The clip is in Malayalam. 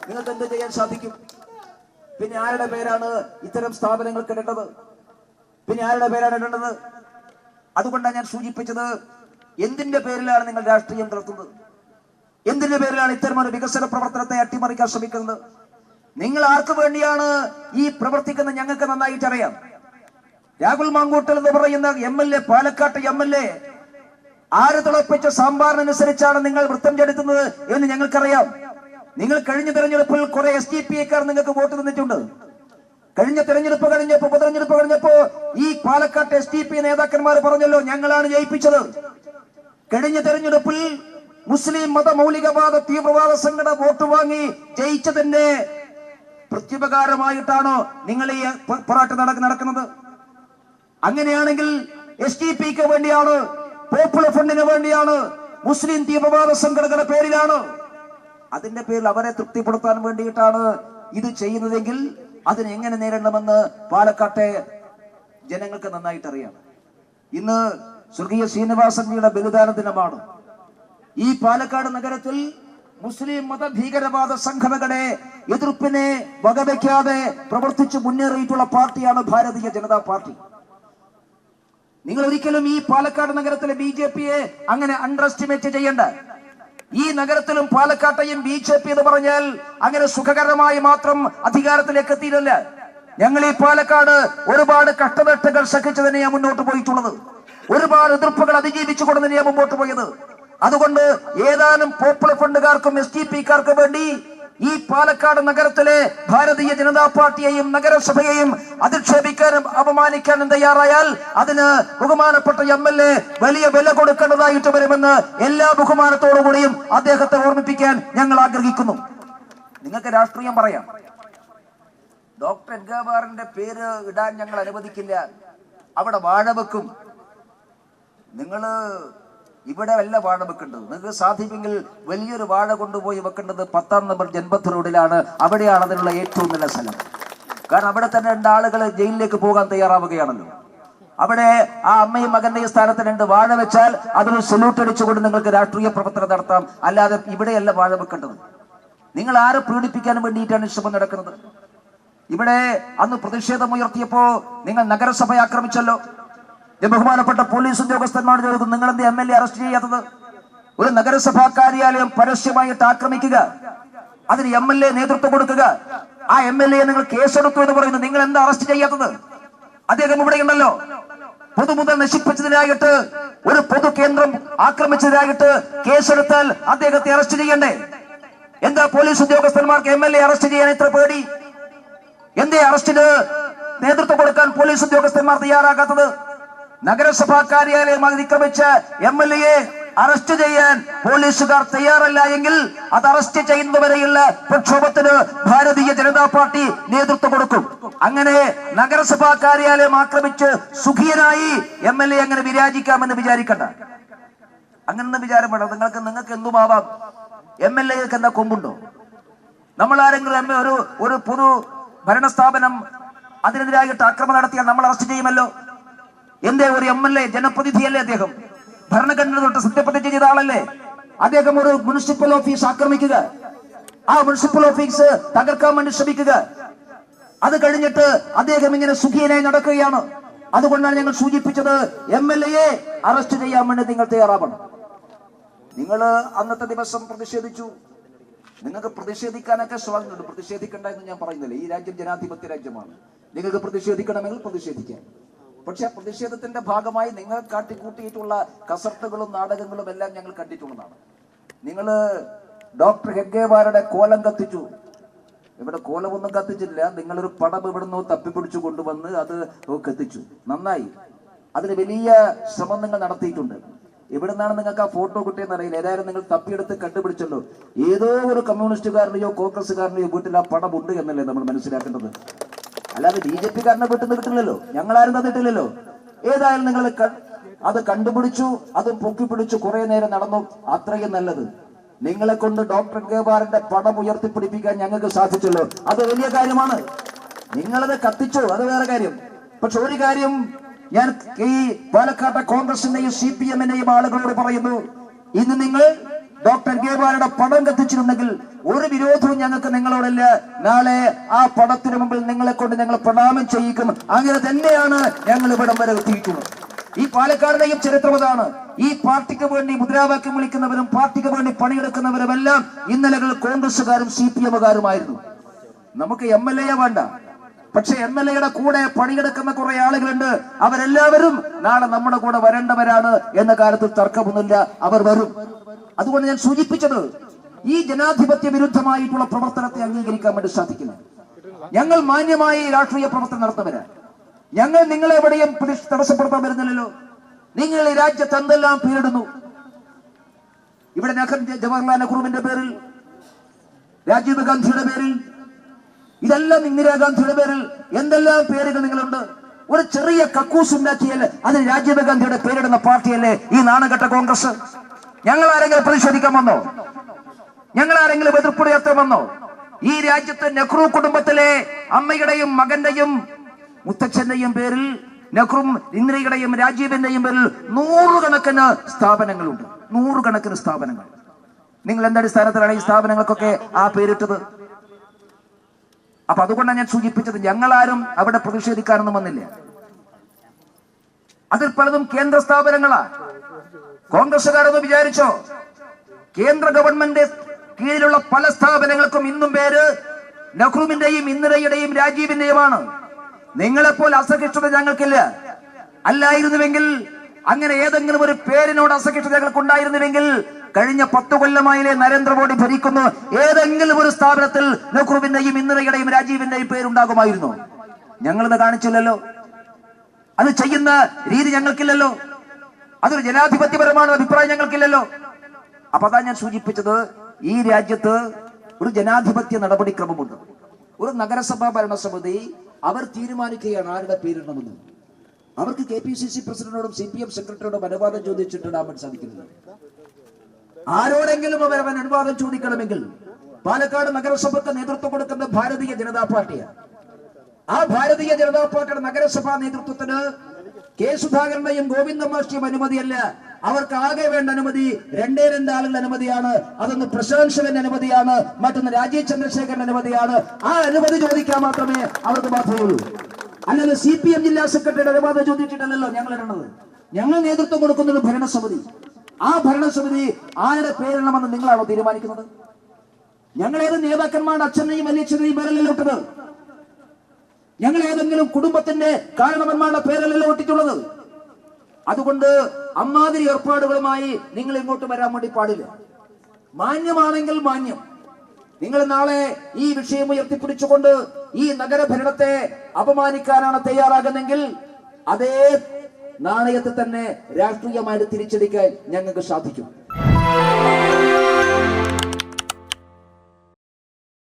നിങ്ങൾക്ക് എന്ത് ചെയ്യാൻ സാധിക്കും? പിന്നെ ആരുടെ പേരാണ് ഇത്തരം സ്ഥാപനങ്ങൾക്ക് ഇടേണ്ടത്? പിന്നെ ആരുടെ പേരാണ് ഇടേണ്ടത്? അതുകൊണ്ടാണ് ഞാൻ സൂചിപ്പിച്ചത്, എന്തിന്റെ പേരിലാണ് നിങ്ങൾ രാഷ്ട്രീയം നടത്തുന്നത്? എന്തിന്റെ പേരിലാണ് ഇത്തരമൊരു വികസന പ്രവർത്തനത്തെ അട്ടിമറിക്കാൻ ശ്രമിക്കുന്നത്? നിങ്ങൾ ആർക്ക് വേണ്ടിയാണ് ഈ പ്രവർത്തിക്കുന്നത് ഞങ്ങൾക്ക് നന്നായിട്ട് അറിയാം. രാഹുൽ മാങ്കൂട്ടൽ എന്ന് പറയുന്ന MLA, പാലക്കാട്ട് MLA ആര് തിളപ്പിച്ച സാമ്പാറിനനുസരിച്ചാണ് നിങ്ങൾ വൃത്തം ചെലുത്തുന്നത് എന്ന് ഞങ്ങൾക്കറിയാം. നിങ്ങൾ കഴിഞ്ഞ തെരഞ്ഞെടുപ്പിൽ കുറെ SDPIക്കാർ നിങ്ങൾക്ക് വോട്ട് തന്നിട്ടുണ്ട്. കഴിഞ്ഞ തെരഞ്ഞെടുപ്പ് കഴിഞ്ഞപ്പോ, ഉപതെരഞ്ഞെടുപ്പ് കഴിഞ്ഞപ്പോ ഈ പാലക്കാട്ട് SDPI നേതാക്കന്മാർ പറഞ്ഞല്ലോ, ഞങ്ങളാണ് ജയിപ്പിച്ചത്. കഴിഞ്ഞ തെരഞ്ഞെടുപ്പിൽ മുസ്ലിം മത മൗലികവാദ തീവ്രവാദ സംഘടന വോട്ട് വാങ്ങി ജയിച്ചതിന്റെ പ്രത്യുപകാരമായിട്ടാണോ നിങ്ങൾ ഈ പോരാട്ടം നടക്കുന്നത്? അങ്ങനെയാണെങ്കിൽ SDPIക്ക് വേണ്ടിയാണ്, പോപ്പുലർ ഫ്രണ്ടിന് വേണ്ടിയാണ്, മുസ്ലിം തീവ്രവാദ സംഘടനകളുടെ പേരിലാണ്, അതിന്റെ പേരിൽ അവരെ തൃപ്തിപ്പെടുത്താൻ വേണ്ടിയിട്ടാണ് ഇത് ചെയ്യുന്നതെങ്കിൽ അതിനെ എങ്ങനെ നേരിടണമെന്ന് പാലക്കാട്ടെ ജനങ്ങൾക്ക് നന്നായിട്ട് അറിയാം. ഇന്ന് സ്വർഗീയ ശ്രീനിവാസൻജിയുടെ ബലിദാന ദിനമാണ്. ഈ പാലക്കാട് നഗരത്തിൽ മുസ്ലിം മത ഭീകരവാദ സംഘടനകളെ എതിർപ്പിനെ വകവയ്ക്കാതെ പ്രവർത്തിച്ച് മുന്നേറിയിട്ടുള്ള പാർട്ടിയാണ് ഭാരതീയ ജനതാ പാർട്ടി. നിങ്ങൾ ഒരിക്കലും ഈ പാലക്കാട് നഗരത്തിലെ BJPയെ അങ്ങനെ അണ്ടർ എസ്റ്റിമേറ്റ് ചെയ്യേണ്ട. ഈ നഗരത്തിലും പാലക്കാട്ടെയും BJP എന്ന് പറഞ്ഞാൽ അങ്ങനെ സുഖകരമായി മാത്രം അധികാരത്തിലേക്ക് എത്തിയില്ല. ഞങ്ങൾ ഈ പാലക്കാട് ഒരുപാട് കഷ്ടതകൾ സഹിച്ചു തന്നെയാണ് മുന്നോട്ട് പോയിട്ടുള്ളത്. ഒരുപാട് എതിർപ്പുകൾ അതിജീവിച്ചുകൊണ്ട് തന്നെയാണ് മുമ്പോട്ട് പോയത്. അതുകൊണ്ട് ഏതാനും പോപ്പുലർ ഫ്രണ്ടുകാർക്കും SDPക്കാർക്കും വേണ്ടി ഈ പാലക്കാട് നഗരത്തിലെ ഭാരതീയ ജനതാ പാർട്ടിയെയും നഗരസഭയെയും അധിക്ഷേപിക്കാനും അപമാനിക്കാനും തയ്യാറായാൽ അതിന് ബഹുമാനപ്പെട്ട MLA വലിയ വില കൊടുക്കേണ്ടതായിട്ട് വരുമെന്ന് എല്ലാ ബഹുമാനത്തോടുകൂടിയും അദ്ദേഹത്തെ ഓർമ്മിപ്പിക്കാൻ ഞങ്ങൾ ആഗ്രഹിക്കുന്നു. നിങ്ങൾക്ക് രാഷ്ട്രീയം പറയാം. ഡോക്ടർ എഡ്ഗാബാറിന്റെ പേര് ഇടാൻ ഞങ്ങൾ അനുവദിക്കില്ല. അവിടെ വാഴ വെക്കും. നിങ്ങള് ഇവിടെ അല്ല വാഴ വെക്കേണ്ടത്. നിങ്ങൾക്ക് സാധിക്കുമെങ്കിൽ വലിയൊരു വാഴ കൊണ്ടുപോയി വെക്കേണ്ടത് 10ാം നമ്പർ ജൻപത്ത് റോഡിലാണ്. അവിടെയാണ് അതിനുള്ള ഏറ്റവും നല്ല സ്ഥലം. കാരണം അവിടെ തന്നെ 2 ആളുകൾ ജയിലിലേക്ക് പോകാൻ തയ്യാറാവുകയാണല്ലോ. അവിടെ ആ അമ്മയും മകന്റെയും സ്ഥാനത്ത് 2 വാഴ വെച്ചാൽ അതിന് സല്യൂട്ട് അടിച്ചുകൊണ്ട് നിങ്ങൾക്ക് രാഷ്ട്രീയ പ്രവർത്തനം നടത്താം. അല്ലാതെ ഇവിടെയല്ല വാഴ വെക്കേണ്ടത്. നിങ്ങൾ ആരെ പീഡിപ്പിക്കാൻ വേണ്ടിയിട്ടാണ് ശ്രമം നടക്കുന്നത്? ഇവിടെ അന്ന് പ്രതിഷേധമുയർത്തിയപ്പോ നിങ്ങൾ നഗരസഭയെ ആക്രമിച്ചല്ലോ. ബഹുമാനപ്പെട്ട പോലീസ് ഉദ്യോഗസ്ഥന്മാർ ചോദിക്കും, നിങ്ങൾ എന്ത് MLA അറസ്റ്റ് ചെയ്യാത്തത്? ഒരു നഗരസഭാ കാര്യാലയം പരസ്യമായിട്ട് ആക്രമിക്കുക, അതിന് MLA നേതൃത്വം കൊടുക്കുക, ആ MLA നിങ്ങൾ കേസെടുത്തു എന്ന് പറയുന്നു. നിങ്ങൾ എന്താ അറസ്റ്റ് ചെയ്യാത്തത്? അദ്ദേഹം ഇവിടെ ഉണ്ടല്ലോ. പൊതുമുതൽ നശിപ്പിച്ചതിനായിട്ട്, ഒരു പൊതു കേന്ദ്രം ആക്രമിച്ചതിനായിട്ട് കേസെടുത്താൽ അദ്ദേഹത്തെ അറസ്റ്റ് ചെയ്യണ്ടേ? എന്താ പോലീസ് ഉദ്യോഗസ്ഥന്മാർക്ക് MLA അറസ്റ്റ് ചെയ്യാൻ ഇത്ര പേടി? എന്തേ അറസ്റ്റിന് നേതൃത്വം കൊടുക്കാൻ പോലീസ് ഉദ്യോഗസ്ഥന്മാർ തയ്യാറാകാത്തത്? നഗരസഭാ കാര്യാലയം അതിക്രമിച്ച MLA അറസ്റ്റ് ചെയ്യാൻ പോലീസുകാർ തയ്യാറല്ല എങ്കിൽ അത് അറസ്റ്റ് ചെയ്യുന്നവരെയുള്ള പ്രക്ഷോഭത്തിന് ഭാരതീയ ജനതാ പാർട്ടി നേതൃത്വം കൊടുക്കും. അങ്ങനെ നഗരസഭാ കാര്യാലയം ആക്രമിച്ച് സുഖിയനായി MLA അങ്ങനെ വിരാജിക്കാമെന്ന് വിചാരിക്കണ്ട. അങ്ങനെ വിചാരം വേണം. നിങ്ങൾക്ക് എന്തുമാവാം. MLAക്ക് എന്താ കൊമ്പുണ്ടോ? നമ്മൾ ആരെങ്കിലും ഒരു പൊതു ഭരണസ്ഥാപനം അതിനെതിരായിട്ട് ആക്രമണം നടത്തിയാൽ നമ്മൾ അറസ്റ്റ് ചെയ്യുമല്ലോ. എന്തേ ഒരു MLA ജനപ്രതിനിധിയല്ലേ അദ്ദേഹം? ഭരണഘടന തൊട്ട് സത്യപ്രതിജ്ഞ ചെയ്ത ആളല്ലേ അദ്ദേഹം? ഒരു മുനിസിപ്പൽ ഓഫീസ് ആക്രമിക്കുക, ആ മുനിസിപ്പൽ ഓഫീസ് തകർക്കാൻ വേണ്ടി ശ്രമിക്കുക, അത് കഴിഞ്ഞിട്ട് അദ്ദേഹം ഇങ്ങനെ സുഖിയനായി നടക്കുകയാണ്. അതുകൊണ്ടാണ് ഞങ്ങൾ സൂചിപ്പിച്ചത്, MLAയെ അറസ്റ്റ് ചെയ്യാൻ വേണ്ടി നിങ്ങൾ തയ്യാറാവണം. നിങ്ങൾ അന്നത്തെ ദിവസം പ്രതിഷേധിച്ചു. നിങ്ങൾക്ക് പ്രതിഷേധിക്കാനൊക്കെ സ്വാതന്ത്ര്യമുണ്ട്. പ്രതിഷേധിക്കണ്ട എന്ന് ഞാൻ പറയുന്നില്ല. ഈ രാജ്യം ജനാധിപത്യ രാജ്യമാണ്. നിങ്ങൾക്ക് പ്രതിഷേധിക്കണമെങ്കിൽ പ്രതിഷേധിക്കാം. പക്ഷെ പ്രതിഷേധത്തിന്റെ ഭാഗമായി നിങ്ങൾ കാട്ടിക്കൂട്ടിയിട്ടുള്ള കസർട്ടുകളും നാടകങ്ങളും എല്ലാം ഞങ്ങൾ കണ്ടിട്ടുള്ളതാണ്. നിങ്ങൾ ഡോക്ടർ ഹെഗ്ഗേവാരുടെ കോലം കത്തിച്ചു. ഇവിടെ കോലമൊന്നും കത്തിച്ചില്ല. നിങ്ങളൊരു പടം ഇവിടുന്ന് തപ്പിപ്പിടിച്ചു കൊണ്ടുവന്ന് അത് കത്തിച്ചു. നന്നായി. അതിന് വലിയ ശ്രമം നിങ്ങൾ നടത്തിയിട്ടുണ്ട്. എവിടുന്നാണ് നിങ്ങൾക്ക് ആ ഫോട്ടോ കിട്ടിയെന്ന് അറിയില്ല. ഏതായാലും നിങ്ങൾ തപ്പിയെടുത്ത് കണ്ടുപിടിച്ചല്ലോ. ഏതോ ഒരു കമ്മ്യൂണിസ്റ്റുകാരനെയോ കോൺഗ്രസ്സുകാരനെയോ വീട്ടിൽ ആ പടം ഉണ്ട് എന്നല്ലേ നമ്മൾ മനസ്സിലാക്കേണ്ടത്. അല്ലാതെ BJPക്കാരനെ വീട്ടിൽ നിന്ന് കിട്ടില്ലല്ലോ. ഞങ്ങളാരും തന്നിട്ടില്ലല്ലോ. ഏതായാലും നിങ്ങൾ അത് കണ്ടുപിടിച്ചു, അത് പൊക്കിപ്പിടിച്ചു, കുറെ നേരം നടന്നു. അത്രയും നല്ലത്. നിങ്ങളെ കൊണ്ട് ഡോക്ടർ ഗേബാറിന്റെ പടം ഉയർത്തിപ്പിടിപ്പിക്കാൻ ഞങ്ങൾക്ക് സാധിച്ചല്ലോ. അത് വലിയ കാര്യമാണ്. നിങ്ങളത് കത്തിച്ചു, അത് വേറെ കാര്യം. പക്ഷെ ഒരു കാര്യം ഞാൻ ഈ പാലക്കാട്ടെ കോൺഗ്രസിന്റെയും CPM-ന്റെയും ആളുകളോട് പറയുന്നു, ഇന്ന് നിങ്ങൾ ഡോക്ടർ ഗേബാലയുടെ പടം കത്തിച്ചിട്ടുണ്ടെങ്കിൽ ഒരു വിരോധവും ഞങ്ങൾക്ക് നിങ്ങളോടല്ല. നാളെ ആ പടത്തിന് മുമ്പിൽ നിങ്ങളെ കൊണ്ട് ഞങ്ങൾ പ്രണാമം ചെയ്യിക്കും. അങ്ങനെ തന്നെയാണ് ഞങ്ങൾ ഇവിടം വരെ എത്തിയിരിക്കുന്നത്. ഈ പാലക്കാടിന്റെയും ചരിത്രം അതാണ്. ഈ പാർട്ടിക്ക് വേണ്ടി മുദ്രാവാക്യം വിളിക്കുന്നവരും പാർട്ടിക്ക് വേണ്ടി പണിയെടുക്കുന്നവരും എല്ലാം ഇന്നലകൾ കോൺഗ്രസുകാരും CPM-കാരുമായിരുന്നു. നമുക്ക് MLA വേണ്ട, പക്ഷെ MLA-യുടെ കൂടെ പണിയെടുക്കുന്ന കുറെ ആളുകളുണ്ട്. അവരെല്ലാവരും നാളെ നമ്മുടെ കൂടെ വരേണ്ടവരാണ് എന്ന കാര്യത്തിൽ തർക്കമൊന്നുമില്ല. അവർ വരും. അതുകൊണ്ട് ഞാൻ സൂചിപ്പിച്ചത് ഈ ജനാധിപത്യ വിരുദ്ധമായിട്ടുള്ള പ്രവർത്തനത്തെ അംഗീകരിക്കാൻ വേണ്ടി സാധിക്കില്ല. ഞങ്ങൾ മാന്യമായി രാഷ്ട്രീയ പ്രവർത്തനം നടത്തുന്നവരാണ്. ഞങ്ങൾ നിങ്ങളെ എവിടെയും തടസ്സപ്പെടുത്താൻ വരുന്നില്ലല്ലോ. നിങ്ങൾ ഈ രാജ്യത്ത് എന്തെല്ലാം പേരിടുന്നു. ഇവിടെ ജവഹർലാൽ നെഹ്റുവിന്റെ പേരിൽ, രാജീവ് ഗാന്ധിയുടെ പേരിൽ, ഇതെല്ലാം ഇന്ദിരാഗാന്ധിയുടെ പേരിൽ എന്തെല്ലാം പേരുകൾ നിങ്ങളുണ്ട്. ഒരു ചെറിയ കക്കൂസ് ഉണ്ടാക്കിയാൽ അതിന് രാജീവ് ഗാന്ധിയുടെ പേരിടുന്ന പാർട്ടിയല്ലേ ഈ നാണകെട്ട കോൺഗ്രസ്? ഞങ്ങൾ ആരെങ്കിലും പ്രതിഷേധിക്കാൻ വന്നോ? ഞങ്ങൾ ആരെങ്കിലും എതിർപ്പുയർത്താൻ വന്നോ? ഈ രാജ്യത്ത് നെഹ്റു കുടുംബത്തിലെ അമ്മയുടെയും മകന്റെയും മുത്തച്ഛന്റെയും പേരിൽ, നെഹ്റു ഇന്ദിരയുടെയും രാജീവിന്റെയും പേരിൽ നൂറുകണക്കിന് സ്ഥാപനങ്ങളുണ്ട്. നൂറുകണക്കിന് സ്ഥാപനങ്ങൾ. നിങ്ങൾ എന്തടിസ്ഥാനത്തിലാണ് ഈ സ്ഥാപനങ്ങൾക്കൊക്കെ ആ പേരിട്ടത്? അപ്പൊ അതുകൊണ്ടാണ് ഞാൻ സൂചിപ്പിച്ചത്, ഞങ്ങളാരും അവിടെ പ്രതിഷേധിക്കാനൊന്നും വന്നില്ല. അതിൽ പലതും കേന്ദ്ര സ്ഥാപനങ്ങളാ. കോൺഗ്രസുകാരൊന്ന് വിചാരിച്ചോ? കേന്ദ്ര ഗവൺമെന്റ് കീഴിലുള്ള പല സ്ഥാപനങ്ങൾക്കും ഇന്നും പേര് നെഹ്റുവിന്റെയും ഇന്ദിരയുടെയും രാജീവിന്റെയുമാണ്. നിങ്ങളെപ്പോലെ അസഹിഷ്ണുത ഞങ്ങൾക്കില്ല. അല്ലായിരുന്നുവെങ്കിൽ, അങ്ങനെ ഏതെങ്കിലും ഒരു പേരിനോട് അസഹിഷ്ണുത ഞങ്ങൾക്ക് ഉണ്ടായിരുന്നുവെങ്കിൽ കഴിഞ്ഞ 10 കൊല്ലമായിലെ നരേന്ദ്രമോദി ഭരിക്കുന്നു ഏതെങ്കിലും ഒരു സ്ഥാപനത്തിൽ നെഹ്റുവിന്റെയും ഇന്ദിരയുടെയും രാജീവിന്റെയും പേരുണ്ടാകുമായിരുന്നു. ഞങ്ങളിത് കാണിച്ചില്ലല്ലോ. അത് ചെയ്യുന്ന രീതി ഞങ്ങൾക്കില്ലല്ലോ. അതൊരു ജനാധിപത്യപരமான അഭിപ്രായം ഞങ്ങൾക്കില്ലല്ലോ. അപ്പൊ അതാ ഞാൻ സൂചിപ്പിച്ചത്, ഈ രാജ്യത്ത് ഒരു ജനാധിപത്യ നടപടിക്രമമുണ്ട്. ഒരു നഗരസഭാ ഭരണസമിതി അവർ തീരുമാനിക്കുകയാണ് ആരുടെ പേരിടണമെന്ന്. അവർക്ക് KPCC പ്രസിഡന്റിനോടും CPM സെക്രട്ടറിയോടും അനുവാദം ചോദിച്ചിട്ടിടാൻ വേണ്ടി സാധിക്കുന്നില്ല. ആരോടെങ്കിലും അവർ അനുവാദം ചോദിക്കണമെങ്കിൽ പാലക്കാട് നഗരസഭയ്ക്ക് നേതൃത്വം കൊടുക്കുന്ന ഭാരതീയ ജനതാ പാർട്ടിയാണ്. ആ ഭാരതീയ ജനതാ പാർട്ടിയുടെ നഗരസഭാ നേതൃത്വത്തിന് K. സുധാകരന്റെയും ഗോവിന്ദമാഷിയും അനുമതിയല്ല. അവർക്ക് ആകെ വേണ്ട അനുമതി 2 ആളുകളുടെ അനുമതിയാണ്. അതൊന്ന് പ്രശാന്ത് ശിവന്റെ അനുമതിയാണ്, മറ്റൊന്ന് രാജീവ് ചന്ദ്രശേഖരന്റെ അനുമതിയാണ്. ആ അനുമതി ചോദിക്കാൻ മാത്രമേ അവർക്ക് ബാധ്യതയുള്ളൂ. അല്ലാതെ CPM ജില്ലാ സെക്രട്ടറിയുടെ അനുവാദം ചോദിച്ചിട്ടല്ലോ ഞങ്ങൾ ഇടണത്. ഞങ്ങൾ നേതൃത്വം കൊടുക്കുന്നത് ഭരണസമിതി. ആ ഭരണസമിതി ആരുടെ പേരിടണമെന്ന് നിങ്ങളാണോ തീരുമാനിക്കുന്നത്? ഞങ്ങൾ ഏത് നേതാക്കന്മാരുടെ അച്ഛനെയും വലിയച്ഛനെയും പേരല്ലല്ലോ ഇട്ടത്. ഞങ്ങൾ ഏതെങ്കിലും കുടുംബത്തിന്റെ കാരണവന്മാരുടെ പേരല്ലല്ലോ ഇട്ടിട്ടുള്ളത്. അതുകൊണ്ട് അമ്മാതിരി ഏർപ്പാടുകളുമായി നിങ്ങൾ ഇങ്ങോട്ട് വരാൻ വേണ്ടി പാടില്ല. മാന്യമാണെങ്കിൽ മാന്യം. നിങ്ങൾ നാളെ ഈ വിഷയം ഉയർത്തിപ്പിടിച്ചുകൊണ്ട് ഈ നഗരഭരണത്തെ അപമാനിക്കാനാണ് തയ്യാറാകുന്നെങ്കിൽ അതേ നാണയത്തിൽ തന്നെ രാഷ്ട്രീയമായിട്ട് തിരിച്ചടിക്കാൻ ഞങ്ങൾക്ക് സാധിക്കും.